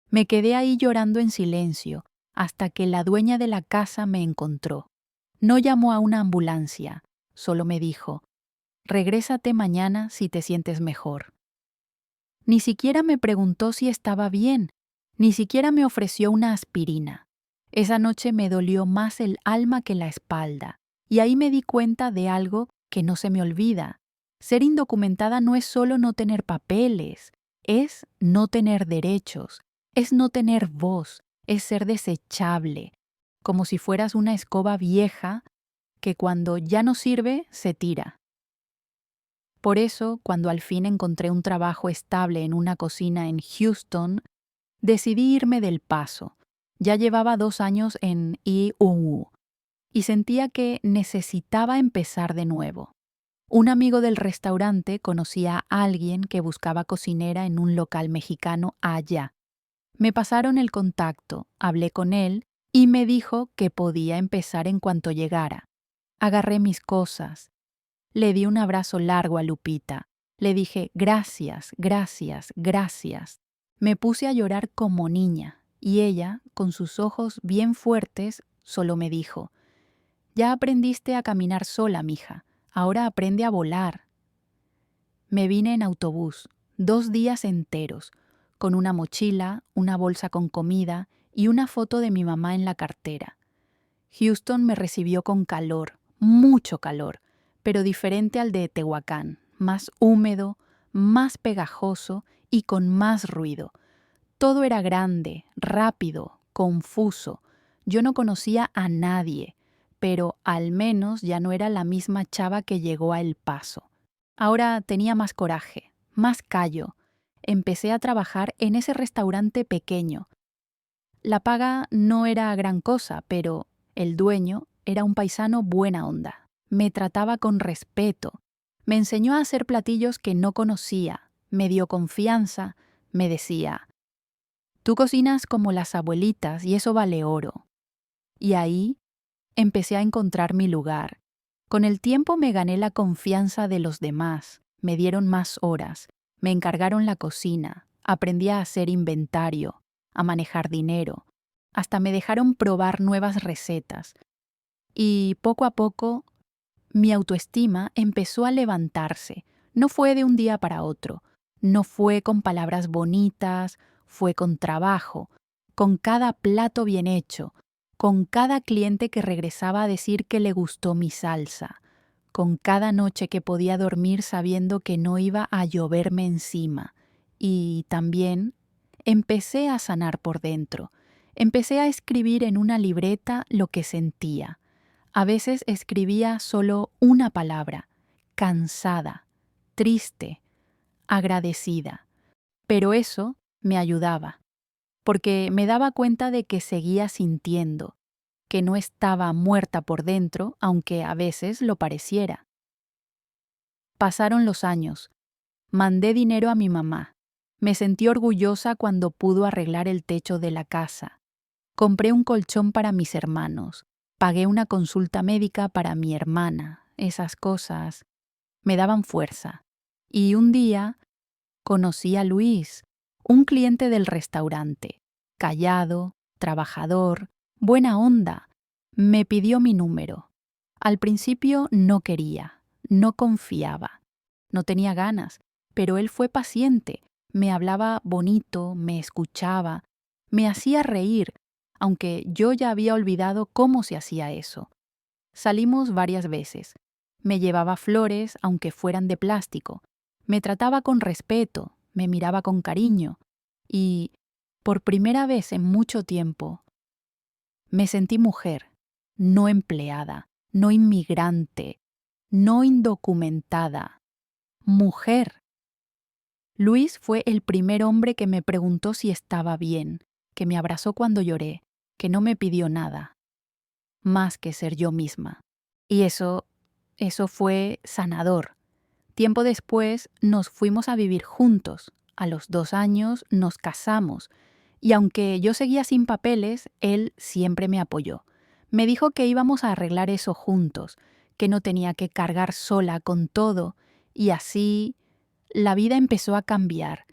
Me quedé ahí llorando en silencio hasta que la dueña de la casa me encontró. No llamó a una ambulancia, solo me dijo: «Regrésate mañana si te sientes mejor». Ni siquiera me preguntó si estaba bien, ni siquiera me ofreció una aspirina. Esa noche me dolió más el alma que la espalda, y ahí me di cuenta de algo que no se me olvida. Ser indocumentada no es solo no tener papeles, es no tener derechos, es no tener voz, es ser desechable, como si fueras una escoba vieja que cuando ya no sirve se tira. Por eso, cuando al fin encontré un trabajo estable en una cocina en Houston, decidí irme del Paso. Ya llevaba 2 años en IUU y sentía que necesitaba empezar de nuevo. Un amigo del restaurante conocía a alguien que buscaba cocinera en un local mexicano allá. Me pasaron el contacto, hablé con él y me dijo que podía empezar en cuanto llegara. Agarré mis cosas. Le di un abrazo largo a Lupita. Le dije: «Gracias, gracias, gracias». Me puse a llorar como niña, y ella, con sus ojos bien fuertes, solo me dijo: «Ya aprendiste a caminar sola, mija. Ahora aprende a volar». Me vine en autobús, 2 días enteros, con una mochila, una bolsa con comida y una foto de mi mamá en la cartera. Houston me recibió con calor, mucho calor, pero diferente al de Tehuacán, más húmedo, más pegajoso y con más ruido. Todo era grande, rápido, confuso. Yo no conocía a nadie, pero al menos ya no era la misma chava que llegó a El Paso. Ahora tenía más coraje, más callo. Empecé a trabajar en ese restaurante pequeño. La paga no era gran cosa, pero el dueño era un paisano buena onda. Me trataba con respeto. Me enseñó a hacer platillos que no conocía. Me dio confianza. Me decía: «Tú cocinas como las abuelitas y eso vale oro». Y ahí empecé a encontrar mi lugar. Con el tiempo me gané la confianza de los demás. Me dieron más horas. Me encargaron la cocina, aprendí a hacer inventario, a manejar dinero, hasta me dejaron probar nuevas recetas. Y poco a poco mi autoestima empezó a levantarse. No fue de un día para otro, no fue con palabras bonitas, fue con trabajo, con cada plato bien hecho, con cada cliente que regresaba a decir que le gustó mi salsa, con cada noche que podía dormir sabiendo que no iba a lloverme encima. Y también empecé a sanar por dentro. Empecé a escribir en una libreta lo que sentía. A veces escribía solo una palabra: cansada, triste, agradecida. Pero eso me ayudaba, porque me daba cuenta de que seguía sintiendo, que no estaba muerta por dentro, aunque a veces lo pareciera. Pasaron los años. Mandé dinero a mi mamá. Me sentí orgullosa cuando pudo arreglar el techo de la casa. Compré un colchón para mis hermanos. Pagué una consulta médica para mi hermana. Esas cosas me daban fuerza. Y un día conocí a Luis, un cliente del restaurante. Callado, trabajador, buena onda. Me pidió mi número. Al principio no quería, no confiaba, no tenía ganas, pero él fue paciente. Me hablaba bonito, me escuchaba, me hacía reír, aunque yo ya había olvidado cómo se hacía eso. Salimos varias veces. Me llevaba flores, aunque fueran de plástico. Me trataba con respeto, me miraba con cariño. Y, por primera vez en mucho tiempo, me sentí mujer, no empleada, no inmigrante, no indocumentada. Mujer. Luis fue el primer hombre que me preguntó si estaba bien, que me abrazó cuando lloré, que no me pidió nada, más que ser yo misma. Y eso fue sanador. Tiempo después nos fuimos a vivir juntos. A los 2 años nos casamos. Y aunque yo seguía sin papeles, él siempre me apoyó. Me dijo que íbamos a arreglar eso juntos, que no tenía que cargar sola con todo. Y así la vida empezó a cambiar.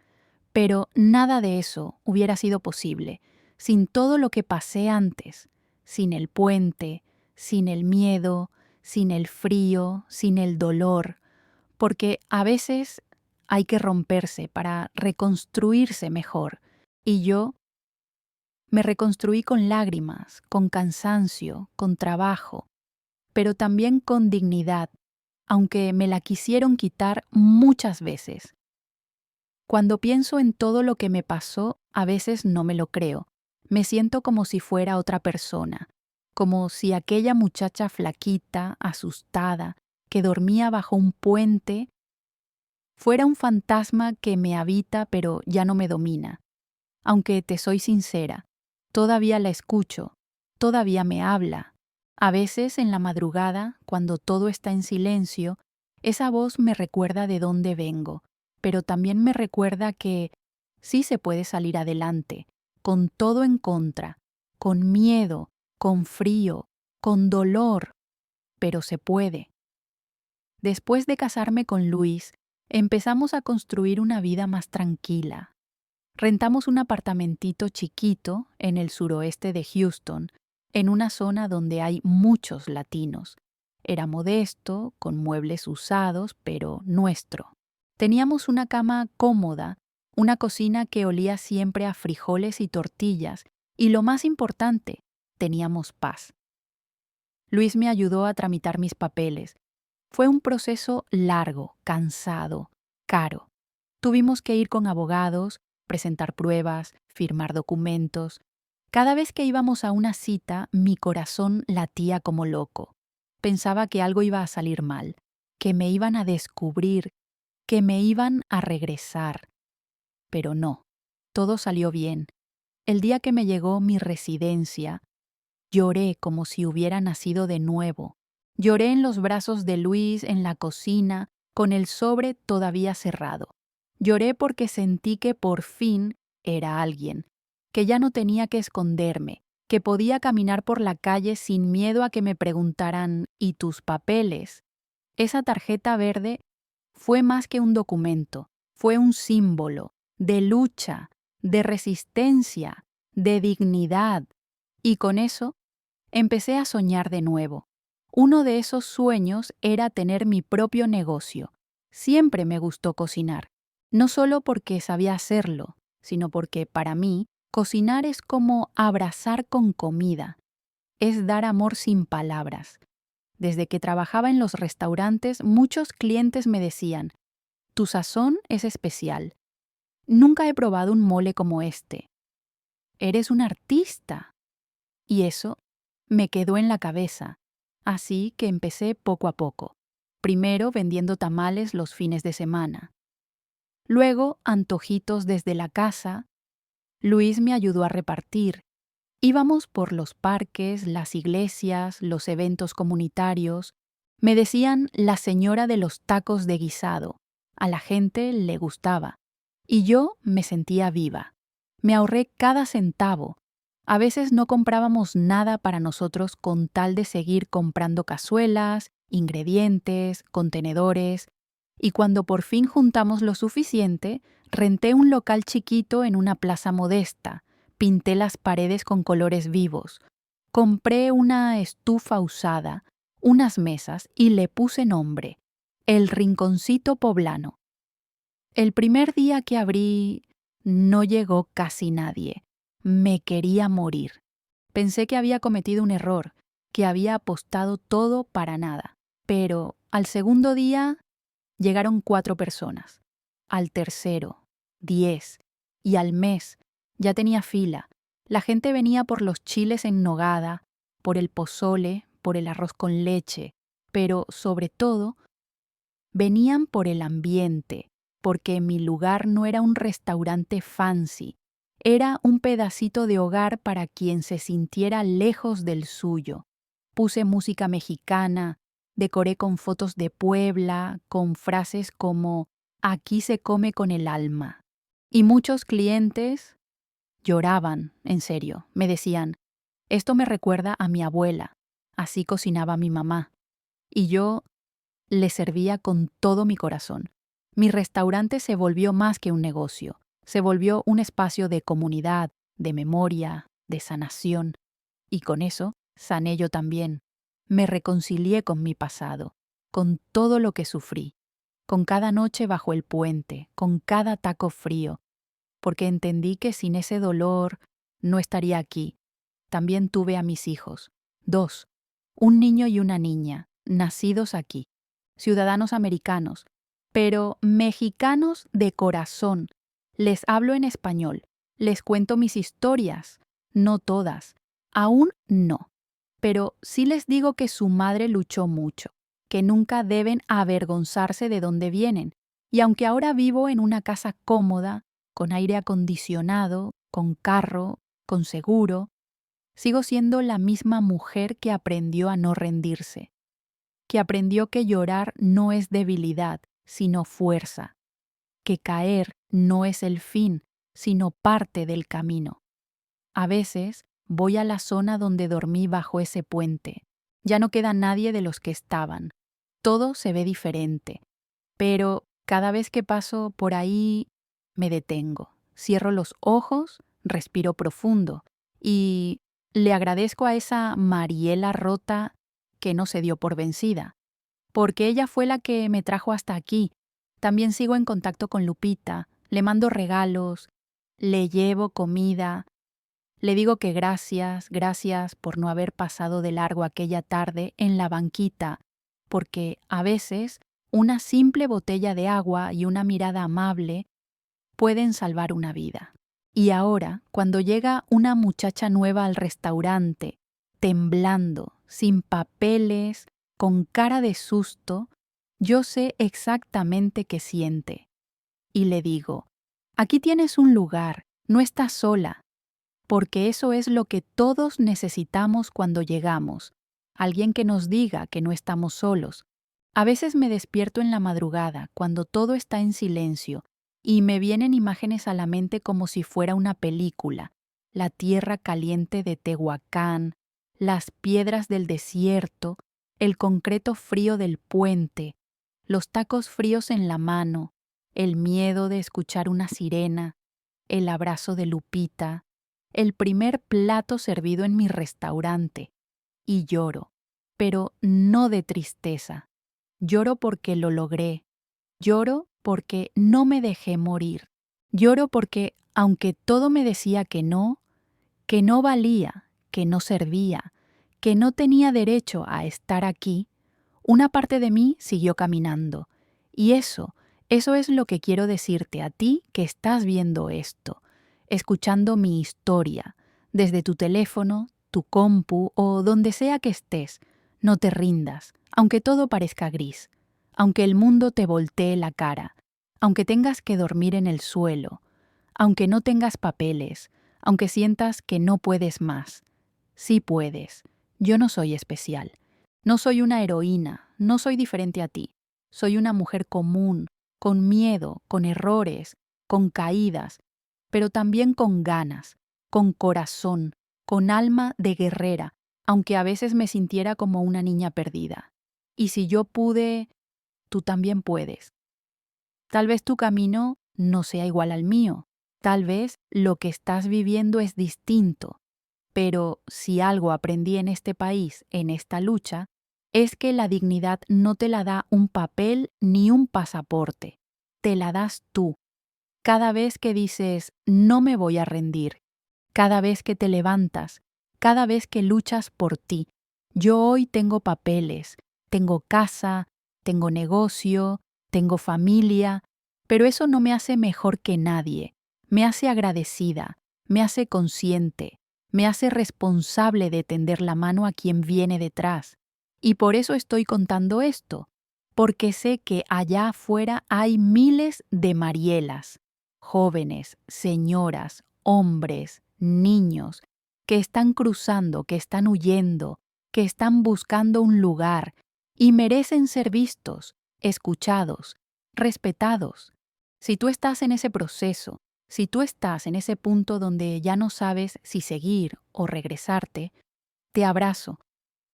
Pero nada de eso hubiera sido posible sin todo lo que pasé antes, sin el puente, sin el miedo, sin el frío, sin el dolor, porque a veces hay que romperse para reconstruirse mejor. Y yo me reconstruí con lágrimas, con cansancio, con trabajo, pero también con dignidad, aunque me la quisieron quitar muchas veces. Cuando pienso en todo lo que me pasó, a veces no me lo creo. Me siento como si fuera otra persona, como si aquella muchacha flaquita, asustada, que dormía bajo un puente, fuera un fantasma que me habita pero ya no me domina. Aunque te soy sincera, todavía la escucho, todavía me habla. A veces en la madrugada, cuando todo está en silencio, esa voz me recuerda de dónde vengo, pero también me recuerda que sí se puede salir adelante, con todo en contra, con miedo, con frío, con dolor, pero se puede. Después de casarme con Luis, empezamos a construir una vida más tranquila. Rentamos un apartamentito chiquito en el suroeste de Houston, en una zona donde hay muchos latinos. Era modesto, con muebles usados, pero nuestro. Teníamos una cama cómoda, una cocina que olía siempre a frijoles y tortillas, y lo más importante, teníamos paz. Luis me ayudó a tramitar mis papeles. Fue un proceso largo, cansado, caro. Tuvimos que ir con abogados, presentar pruebas, firmar documentos. Cada vez que íbamos a una cita, mi corazón latía como loco. Pensaba que algo iba a salir mal, que me iban a descubrir, que me iban a regresar. Pero no, todo salió bien. El día que me llegó mi residencia, lloré como si hubiera nacido de nuevo. Lloré en los brazos de Luis en la cocina, con el sobre todavía cerrado. Lloré porque sentí que por fin era alguien, que ya no tenía que esconderme, que podía caminar por la calle sin miedo a que me preguntaran ¿y tus papeles? Esa tarjeta verde fue más que un documento, fue un símbolo de lucha, de resistencia, de dignidad. Y con eso empecé a soñar de nuevo. Uno de esos sueños era tener mi propio negocio. Siempre me gustó cocinar, no solo porque sabía hacerlo, sino porque para mí cocinar es como abrazar con comida, es dar amor sin palabras. Desde que trabajaba en los restaurantes, muchos clientes me decían, tu sazón es especial. Nunca he probado un mole como este. Eres un artista. Y eso me quedó en la cabeza. Así que empecé poco a poco. Primero vendiendo tamales los fines de semana. Luego antojitos desde la casa. Luis me ayudó a repartir. Íbamos por los parques, las iglesias, los eventos comunitarios. Me decían la señora de los tacos de guisado. A la gente le gustaba. Y yo me sentía viva. Me ahorré cada centavo. A veces no comprábamos nada para nosotros con tal de seguir comprando cazuelas, ingredientes, contenedores. Y cuando por fin juntamos lo suficiente, renté un local chiquito en una plaza modesta. Pinté las paredes con colores vivos. Compré una estufa usada, unas mesas y le puse nombre, El Rinconcito Poblano. El primer día que abrí, no llegó casi nadie. Me quería morir. Pensé que había cometido un error, que había apostado todo para nada. Pero al segundo día llegaron 4 personas. Al tercero, 10. Y al mes ya tenía fila. La gente venía por los chiles en nogada, por el pozole, por el arroz con leche, pero sobre todo venían por el ambiente, porque mi lugar no era un restaurante fancy, era un pedacito de hogar para quien se sintiera lejos del suyo. Puse música mexicana, decoré con fotos de Puebla, con frases como «Aquí se come con el alma». Y muchos clientes lloraban, en serio, me decían «Esto me recuerda a mi abuela, así cocinaba mi mamá». Y yo le servía con todo mi corazón. Mi restaurante se volvió más que un negocio, se volvió un espacio de comunidad, de memoria, de sanación. Y con eso sané yo también. Me reconcilié con mi pasado, con todo lo que sufrí, con cada noche bajo el puente, con cada taco frío, porque entendí que sin ese dolor no estaría aquí. También tuve a mis hijos, 2, un niño y una niña, nacidos aquí, ciudadanos americanos, pero mexicanos de corazón. Les hablo en español, les cuento mis historias, no todas, aún no, pero sí les digo que su madre luchó mucho, que nunca deben avergonzarse de dónde vienen, y aunque ahora vivo en una casa cómoda, con aire acondicionado, con carro, con seguro, sigo siendo la misma mujer que aprendió a no rendirse, que aprendió que llorar no es debilidad, sino fuerza, que caer no es el fin, sino parte del camino. A veces voy a la zona donde dormí bajo ese puente. Ya no queda nadie de los que estaban. Todo se ve diferente. Pero cada vez que paso por ahí, me detengo. Cierro los ojos, respiro profundo y le agradezco a esa Mariela rota que no se dio por vencida, porque ella fue la que me trajo hasta aquí. También sigo en contacto con Lupita, le mando regalos, le llevo comida, le digo que gracias por no haber pasado de largo aquella tarde en la banquita, porque a veces una simple botella de agua y una mirada amable pueden salvar una vida. Y ahora, cuando llega una muchacha nueva al restaurante, temblando, sin papeles, con cara de susto, yo sé exactamente qué siente. Y le digo, aquí tienes un lugar, no estás sola, porque eso es lo que todos necesitamos cuando llegamos, alguien que nos diga que no estamos solos. A veces me despierto en la madrugada, cuando todo está en silencio, y me vienen imágenes a la mente como si fuera una película, la tierra caliente de Tehuacán, las piedras del desierto, el concreto frío del puente, los tacos fríos en la mano, el miedo de escuchar una sirena, el abrazo de Lupita, el primer plato servido en mi restaurante. Y lloro, pero no de tristeza. Lloro porque lo logré. Lloro porque no me dejé morir. Lloro porque, aunque todo me decía que no valía, que no servía, que no tenía derecho a estar aquí, una parte de mí siguió caminando. Y eso es lo que quiero decirte a ti que estás viendo esto, escuchando mi historia, desde tu teléfono, tu compu o donde sea que estés. No te rindas, aunque todo parezca gris, aunque el mundo te voltee la cara, aunque tengas que dormir en el suelo, aunque no tengas papeles, aunque sientas que no puedes más. Sí puedes. Yo no soy especial. No soy una heroína, no soy diferente a ti. Soy una mujer común, con miedo, con errores, con caídas, pero también con ganas, con corazón, con alma de guerrera, aunque a veces me sintiera como una niña perdida. Y si yo pude, tú también puedes. Tal vez tu camino no sea igual al mío, tal vez lo que estás viviendo es distinto, pero si algo aprendí en este país, en esta lucha, es que la dignidad no te la da un papel ni un pasaporte, te la das tú. Cada vez que dices, no me voy a rendir, cada vez que te levantas, cada vez que luchas por ti. Yo hoy tengo papeles, tengo casa, tengo negocio, tengo familia, pero eso no me hace mejor que nadie, me hace agradecida, me hace consciente, me hace responsable de tender la mano a quien viene detrás. Y por eso estoy contando esto, porque sé que allá afuera hay miles de Marielas, jóvenes, señoras, hombres, niños, que están cruzando, que están huyendo, que están buscando un lugar y merecen ser vistos, escuchados, respetados. Si tú estás en ese proceso, si tú estás en ese punto donde ya no sabes si seguir o regresarte, te abrazo.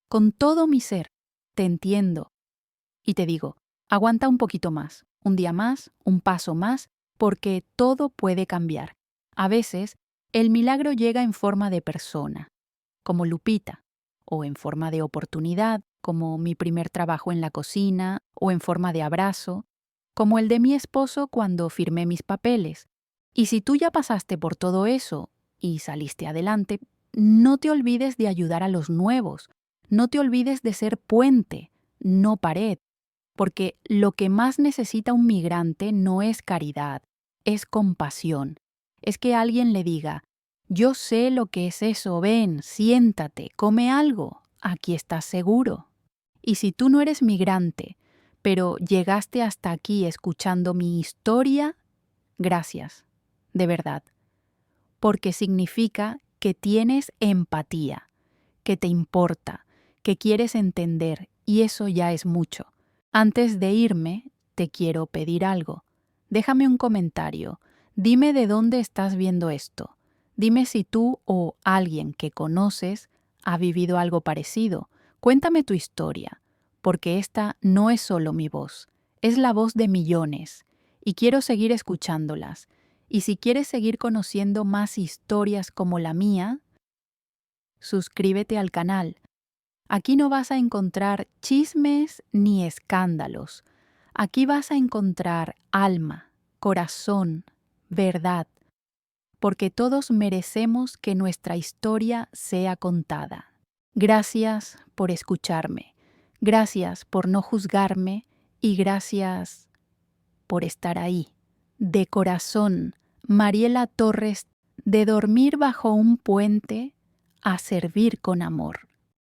Con todo mi ser, te entiendo. Y te digo, aguanta un poquito más, un día más, un paso más, porque todo puede cambiar. A veces, el milagro llega en forma de persona, como Lupita, o en forma de oportunidad, como mi primer trabajo en la cocina, o en forma de abrazo, como el de mi esposo cuando firmé mis papeles. Y si tú ya pasaste por todo eso y saliste adelante, no te olvides de ayudar a los nuevos, no te olvides de ser puente, no pared, porque lo que más necesita un migrante no es caridad, es compasión. Es que alguien le diga, yo sé lo que es eso, ven, siéntate, come algo, aquí estás seguro. Y si tú no eres migrante, pero llegaste hasta aquí escuchando mi historia, gracias, de verdad, porque significa que tienes empatía, que te importa, que quieres entender, y eso ya es mucho. Antes de irme, te quiero pedir algo. Déjame un comentario. Dime de dónde estás viendo esto. Dime si tú o alguien que conoces ha vivido algo parecido. Cuéntame tu historia, porque esta no es solo mi voz, es la voz de millones, y quiero seguir escuchándolas. Y si quieres seguir conociendo más historias como la mía, suscríbete al canal. Aquí no vas a encontrar chismes ni escándalos. Aquí vas a encontrar alma, corazón, verdad, porque todos merecemos que nuestra historia sea contada. Gracias por escucharme, gracias por no juzgarme y gracias por estar ahí. De corazón, Mariela Torres, de dormir bajo un puente a servir con amor.